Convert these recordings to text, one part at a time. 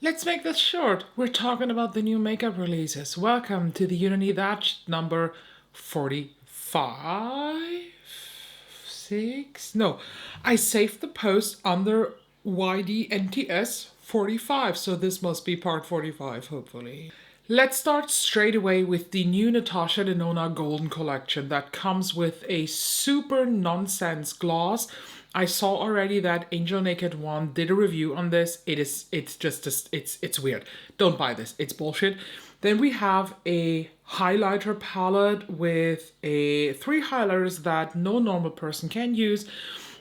Let's make this short. We're talking about the new makeup releases. Welcome to the Unity That number 45? 6? No, I saved the post under YDNTS 45, so this must be part 45, hopefully. Let's start straight away with the new Natasha Denona Golden Collection that comes with a super nonsense gloss. I saw already that Angel Naked One did a review on this. It's weird. Don't buy this. It's bullshit. Then we have a highlighter palette with three highlighters that no normal person can use.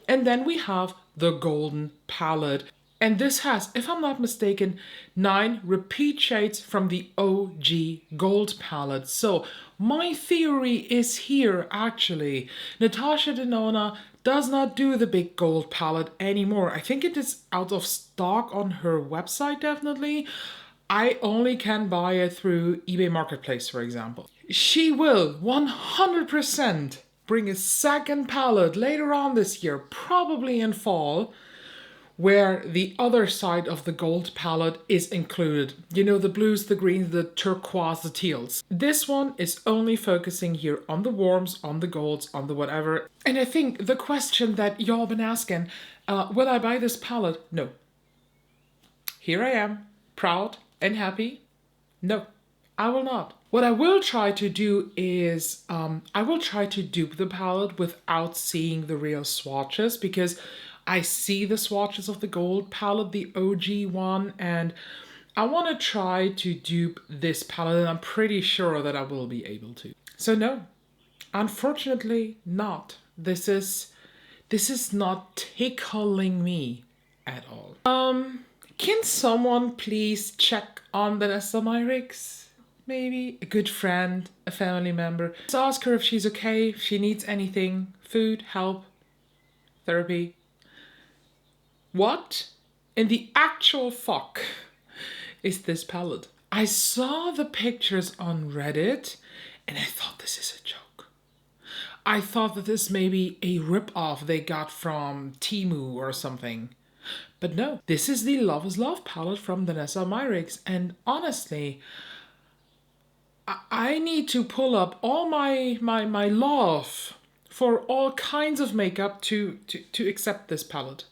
And then we have the golden palette. And this has, if I'm not mistaken, 9 repeat shades from the OG gold palette. So my theory is here, actually. Natasha Denona does not do the big gold palette anymore. I think it is out of stock on her website, definitely. I only can buy it through eBay Marketplace, for example. She will 100% bring a second palette later on this year, probably in fall, where the other side of the gold palette is included. You know, the blues, the greens, the turquoise, the teals. This one is only focusing here on the warms, on the golds, on the whatever. And I think the question that y'all been asking, will I buy this palette? No. Here I am, proud and happy. No, I will not. What I will try to do is, I will try to dupe the palette without seeing the real swatches, because I see the swatches of the gold palette, the OG one, and I want to try to dupe this palette, and I'm pretty sure that I will be able to. So no, unfortunately not. This is not tickling me at all. Can someone please check on Danessa Myricks? Maybe a good friend, a family member. Just ask her if she's okay, if she needs anything, food, help, therapy. What in the actual fuck is this palette? I saw the pictures on Reddit and I thought this is a joke. I thought that this may be a rip-off they got from Temu or something. But no, this is the Love is Love palette from Danessa Myricks, and honestly, I need to pull up all my love for all kinds of makeup to accept this palette.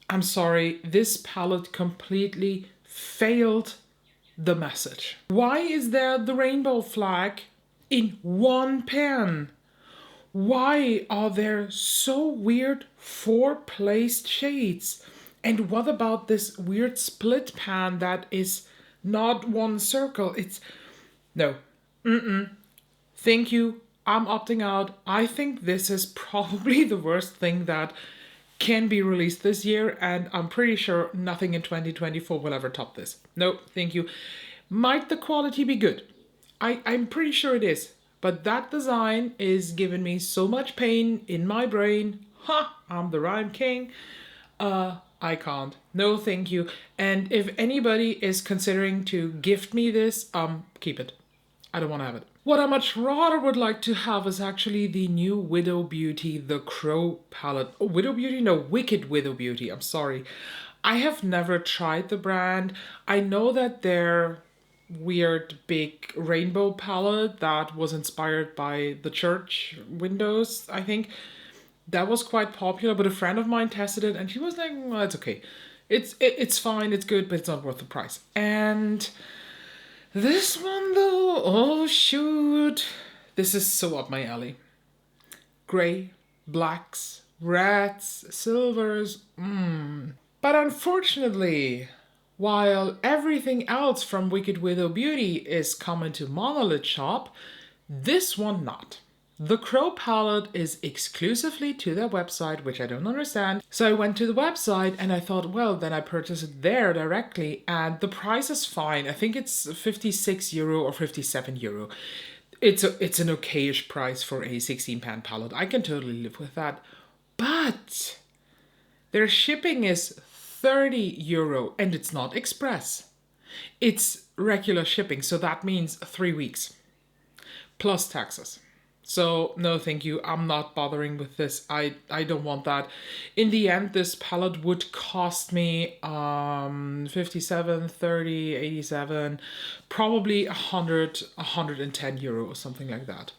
I'm sorry, this palette completely failed the message. Why is there the rainbow flag in one pan? Why are there so weird 4 placed shades? And what about this weird split pan that is not one circle? It's... no. Thank you. I'm opting out. I think this is probably the worst thing that can be released this year, and I'm pretty sure nothing in 2024 will ever top this. No, thank you. Might the quality be good? I'm pretty sure it is, but that design is giving me so much pain in my brain. Ha! I'm the rhyme king. I can't. No, thank you. And if anybody is considering to gift me this, keep it. I don't want to have it. What I much rather would like to have is actually the new Widow Beauty, the Crow palette. Oh, Widow Beauty? No, Wicked Widow Beauty. I'm sorry. I have never tried the brand. I know that their weird big rainbow palette that was inspired by the church windows, I think, that was quite popular, but a friend of mine tested it and she was like, well, it's okay. It's fine, it's good, but it's not worth the price. And this one though, oh shoot. This is so up my alley. Grey, blacks, reds, silvers, But unfortunately, while everything else from Wicked Widow Beauty is coming to Monolith Shop, this one not. The Crow palette is exclusively to their website, which I don't understand. So I went to the website and I thought, well, then I purchased it there directly, and the price is fine. I think it's €56 or €57. It's an okayish price for a 16-pan palette. I can totally live with that. But their shipping is €30 and it's not express. It's regular shipping, so that means 3 weeks plus taxes. So no, thank you. I'm not bothering with this. I don't want that. In the end, this palette would cost me 57, 30, 87, probably 100, 110 euro or something like that.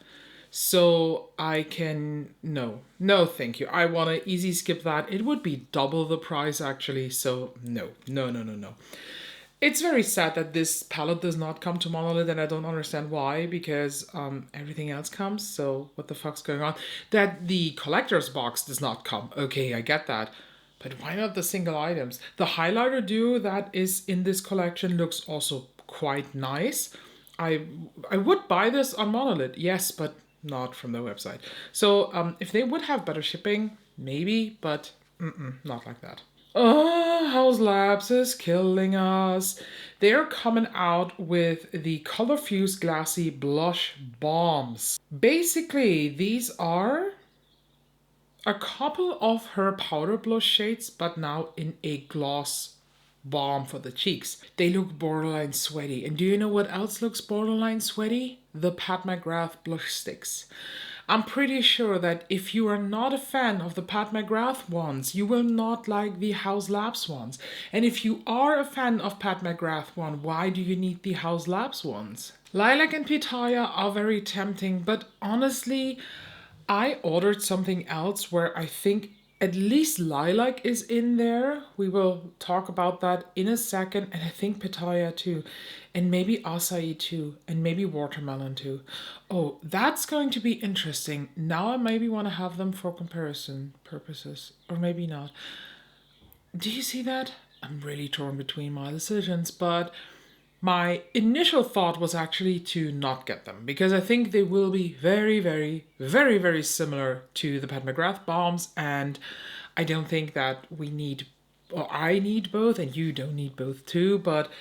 So I can no, thank you. I want to easy skip that. It would be double the price actually. So no, no, no, no, no. It's very sad that this palette does not come to Monolith, and I don't understand why, because everything else comes. So what the fuck's going on? That the collector's box does not come. Okay, I get that. But why not the single items? The highlighter duo that is in this collection looks also quite nice. I I would buy this on Monolith, yes, but not from their website. So if they would have better shipping, maybe, but not like that. Oh, House Labs is killing us. They're coming out with the Color Fuse Glassy Blush Bombs. Basically, these are a couple of her powder blush shades, but now in a gloss balm for the cheeks. They look borderline sweaty. And do you know what else looks borderline sweaty? The Pat McGrath blush sticks. I'm pretty sure that if you are not a fan of the Pat McGrath ones, you will not like the Haus Labs ones. And if you are a fan of Pat McGrath one, why do you need the Haus Labs ones? Lilac and Pitaya are very tempting, but honestly, I ordered something else where I think at least lilac is in there. We will talk about that in a second. And I think pitaya too. And maybe acai too. And maybe watermelon too. Oh, that's going to be interesting. Now I maybe want to have them for comparison purposes. Or maybe not. Do you see that? I'm really torn between my decisions. But my initial thought was actually to not get them because I think they will be very, very, very, very similar to the Pat McGrath bombs, and I don't think that we need, or I need both, and you don't need both too, but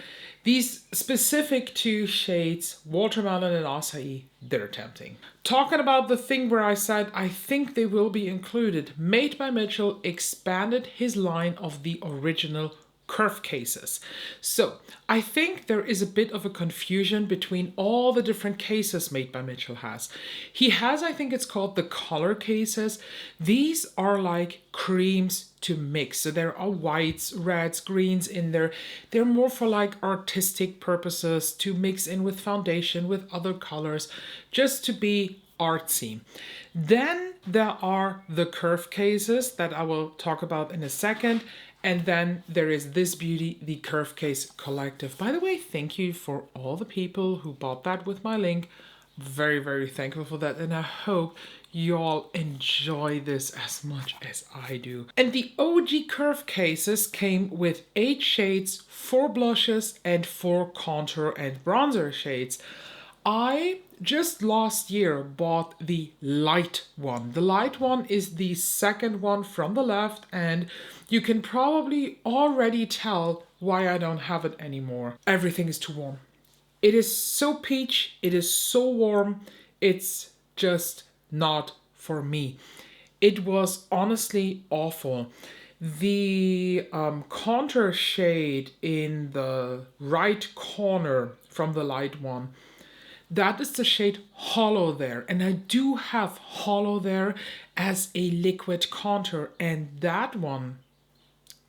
these specific two shades, watermelon and acai, they're tempting. Talking about the thing where I said I think they will be included, Made by Mitchell expanded his line of the original curve cases. So I think there is a bit of a confusion between all the different cases Made by Mitchell has. He has, I think it's called the color cases. These are like creams to mix. So there are whites, reds, greens in there. They're more for like artistic purposes to mix in with foundation, with other colors, just to be artsy. Then there are the curve cases that I will talk about in a second. And then there is this beauty, the Curve Case Collective. By the way, thank you for all the people who bought that with my link. Very, very thankful for that. And I hope you all enjoy this as much as I do. And the OG Curve Cases came with 8 shades, 4 blushes, and 4 contour and bronzer shades. I just last year bought the light one. The light one is the second one from the left, and you can probably already tell why I don't have it anymore. Everything is too warm. It is so peach, it is so warm, it's just not for me. It was honestly awful. The contour shade in the right corner from the light one, that is the shade Hollow there. And I do have Hollow there as a liquid contour. And that one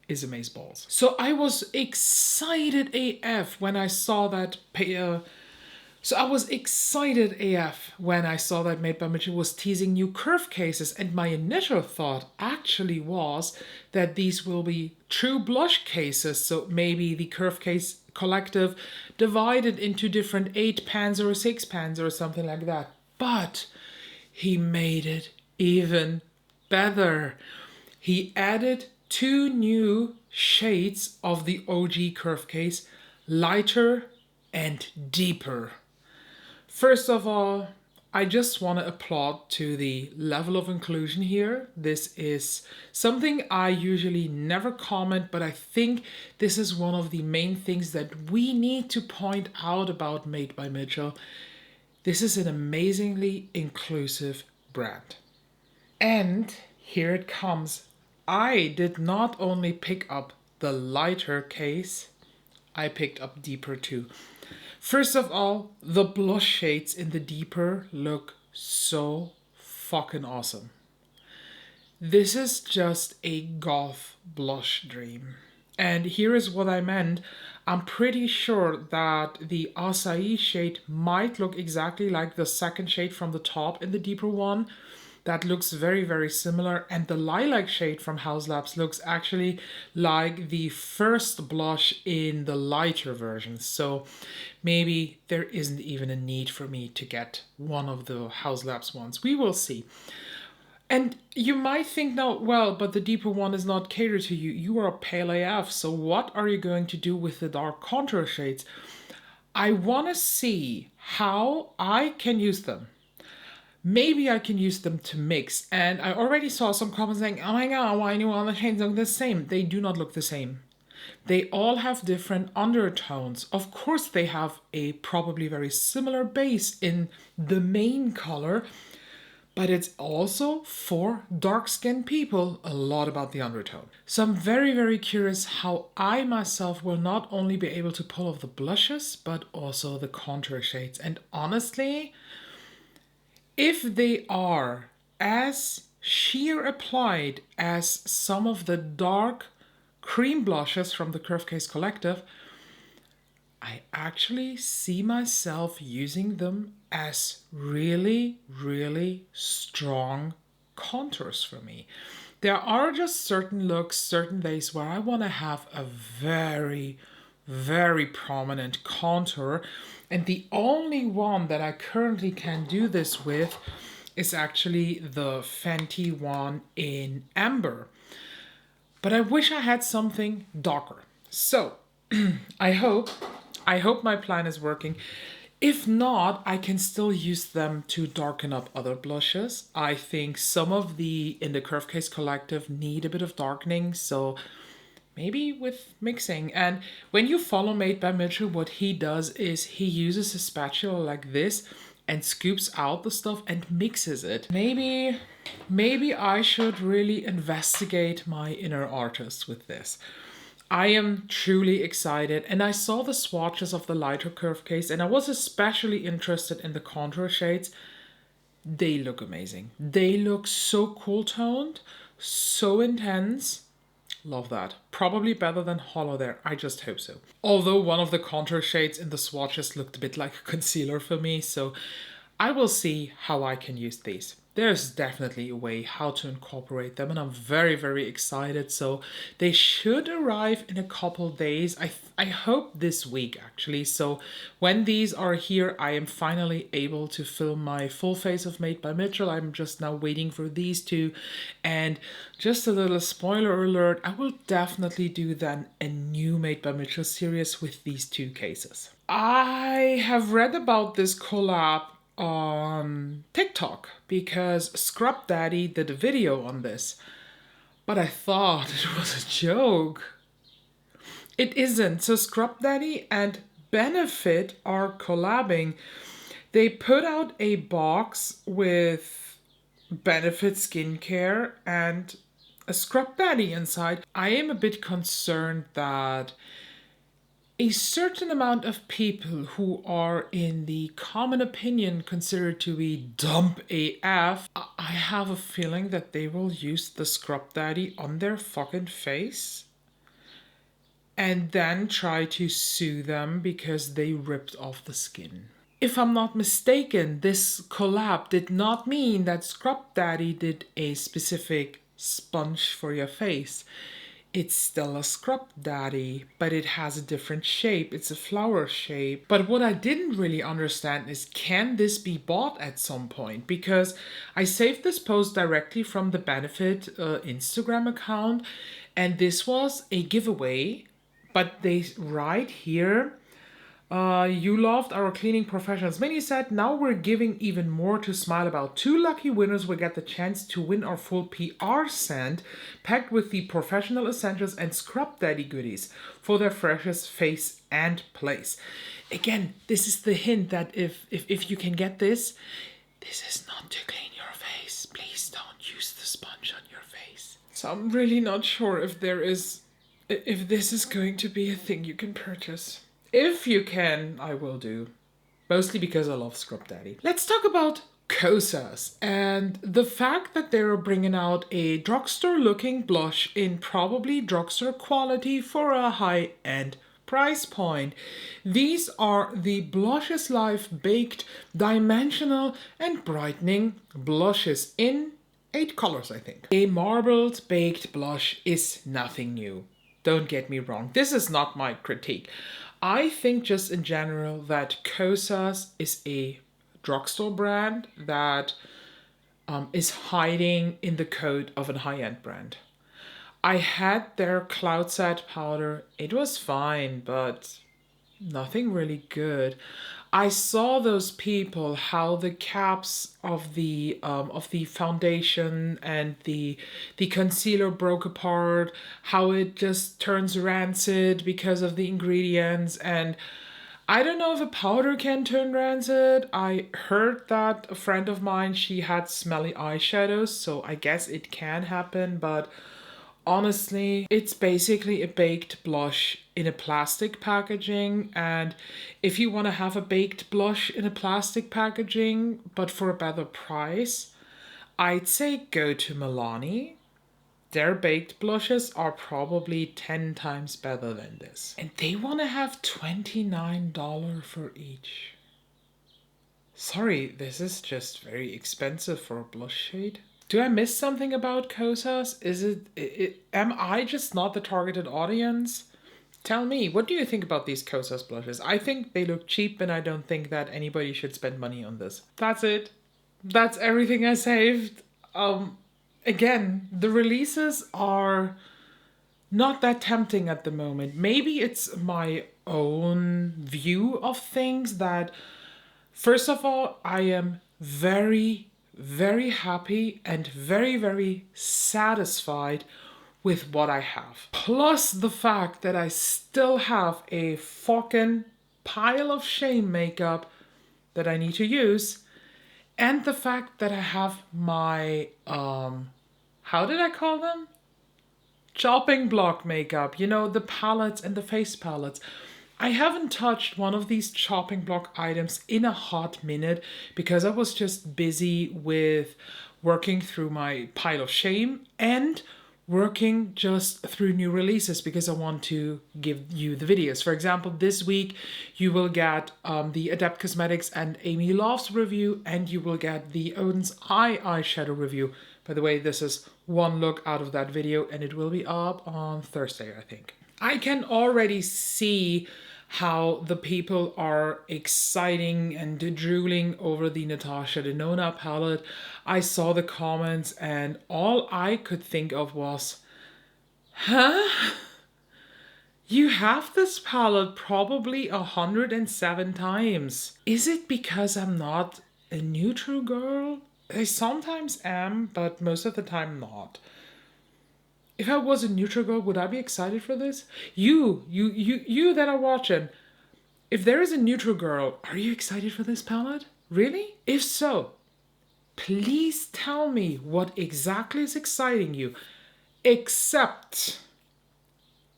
is amazeballs. So I was excited AF when I saw that. I was excited AF when I saw that Made by Mitchell was teasing new curve cases, and my initial thought actually was that these will be true blush cases, so maybe the Curve Case Collective divided into different 8 pans or 6 pans or something like that. But he made it even better. He added 2 new shades of the OG Curve Case, lighter and deeper. First of all, I just want to applaud to the level of inclusion here. This is something I usually never comment, but I think this is one of the main things that we need to point out about Made by Mitchell. This is an amazingly inclusive brand. And here it comes. I did not only pick up the lighter case, I picked up deeper too. First of all, the blush shades in the deeper look so fucking awesome. This is just a goth blush dream. And here is what I meant. I'm pretty sure that the acai shade might look exactly like the second shade from the top in the deeper one. That looks very, very similar. And the lilac shade from Haus Labs looks actually like the first blush in the lighter version. So maybe there isn't even a need for me to get one of the Haus Labs ones. We will see. And you might think now, well, but the deeper one is not catered to you. You are pale AF, so what are you going to do with the dark contour shades? I want to see how I can use them. Maybe I can use them to mix. And I already saw some comments saying, oh my god, why do all the shades look the same? They do not look the same. They all have different undertones. Of course, they have a probably very similar base in the main color, but it's also for dark-skinned people a lot about the undertone. So I'm very, very curious how I myself will not only be able to pull off the blushes, but also the contour shades. And honestly, if they are as sheer applied as some of the dark cream blushes from the Curve Case Collective, I actually see myself using them as really, really strong contours for me. There are just certain looks, certain days where I want to have a very, very prominent contour. And the only one that I currently can do this with is actually the Fenty one in Amber. But I wish I had something darker. So I hope my plan is working. If not, I can still use them to darken up other blushes. I think some of the in the Curve Case Collective need a bit of darkening, so maybe with mixing. And when you follow Made by Mitchell, what he does is he uses a spatula like this and scoops out the stuff and mixes it. Maybe I should really investigate my inner artist with this. I am truly excited, and I saw the swatches of the lighter Curve Case, and I was especially interested in the contour shades. They look amazing. They look so cool toned, so intense. Love that. Probably better than Hollow there. I just hope so. Although one of the contour shades in the swatches looked a bit like a concealer for me, so I will see how I can use these. There's definitely a way how to incorporate them, and I'm very, very excited. So they should arrive in a couple days. I hope this week, actually. So when these are here, I am finally able to film my full face of Made by Mitchell. I'm just now waiting for these two. And just a little spoiler alert, I will definitely do then a new Made by Mitchell series with these two cases. I have read about this collab on TikTok because Scrub Daddy did a video on this, but I thought it was a joke. It isn't. So Scrub Daddy and Benefit are collabing. They put out a box with Benefit skincare and a Scrub Daddy inside. I am a bit concerned that a certain amount of people who are in the common opinion considered to be dumb AF, I have a feeling that they will use the Scrub Daddy on their fucking face and then try to sue them because they ripped off the skin. If I'm not mistaken, this collab did not mean that Scrub Daddy did a specific sponge for your face. It's still a Scrub Daddy, but it has a different shape. It's a flower shape. But what I didn't really understand is, can this be bought at some point? Because I saved this post directly from the Benefit Instagram account, and this was a giveaway. But they write here, you loved our cleaning professionals. Many said, now we're giving even more to smile about. 2 lucky winners will get the chance to win our full PR scent, packed with the professional essentials and Scrub Daddy goodies for their freshest face and place. Again, this is the hint that if you can get this, this is not to clean your face. Please don't use the sponge on your face. So I'm really not sure if this is going to be a thing you can purchase. If you can, I will do. Mostly because I love Scrub Daddy. Let's talk about Kosas, and the fact that they're bringing out a drugstore looking blush in probably drugstore quality for a high-end price point. These are the Blushes Life Baked Dimensional and Brightening Blushes in 8 colors, I think. A marbled baked blush is nothing new. Don't get me wrong, this is not my critique. I think just in general that Kosas is a drugstore brand that is hiding in the code of a high-end brand. I had their Cloud Set powder. It was fine, but nothing really good. I saw those people how the caps of the foundation and the concealer broke apart, how it just turns rancid because of the ingredients, and I don't know if a powder can turn rancid. I heard that a friend of mine, she had smelly eyeshadows, so I guess it can happen, but honestly, it's basically a baked blush in a plastic packaging, and if you want to have a baked blush in a plastic packaging, but for a better price, I'd say go to Milani. Their baked blushes are probably 10 times better than this. And they want to have $29 for each. Sorry, this is just very expensive for a blush shade. Do I miss something about Kosas? Am I just not the targeted audience? Tell me, what do you think about these Kosas blushes? I think they look cheap and I don't think that anybody should spend money on this. That's it. That's everything I saved. Again, the releases are not that tempting at the moment. Maybe it's my own view of things that, first of all, I am very, very happy and very, very satisfied with what I have. Plus the fact that I still have a fucking pile of shame makeup that I need to use. And the fact that I have my, how did I call them? Chopping block makeup, you know, the palettes and the face palettes. I haven't touched one of these chopping block items in a hot minute because I was just busy with working through my pile of shame and working just through new releases because I want to give you the videos. For example, this week you will get the Adept Cosmetics and Amy Love's review, and you will get the Odin's Eye eyeshadow review. By the way, this is one look out of that video and it will be up on Thursday, I think. I can already see how the people are exciting and drooling over the Natasha Denona palette. I saw the comments and all I could think of was, huh? You have this palette probably 107 times. Is it because I'm not a neutral girl? I sometimes am, but most of the time not. If I was a neutral girl, would I be excited for this? You that are watching, if there is a neutral girl, are you excited for this palette? Really? If so, please tell me what exactly is exciting you, except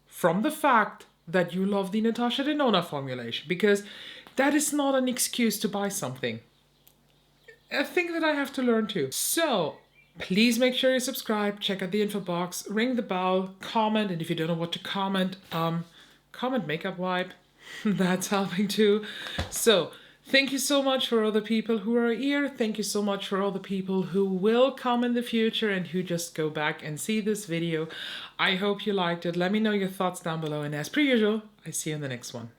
from the fact that you love the Natasha Denona formulation, because that is not an excuse to buy something. A thing that I have to learn too. So, please make sure you subscribe, check out the info box, ring the bell, comment, and if you don't know what to comment, comment makeup wipe. That's helping too. So, thank you so much for all the people who are here. Thank you so much for all the people who will come in the future and who just go back and see this video. I hope you liked it. Let me know your thoughts down below, and as per usual, I see you in the next one.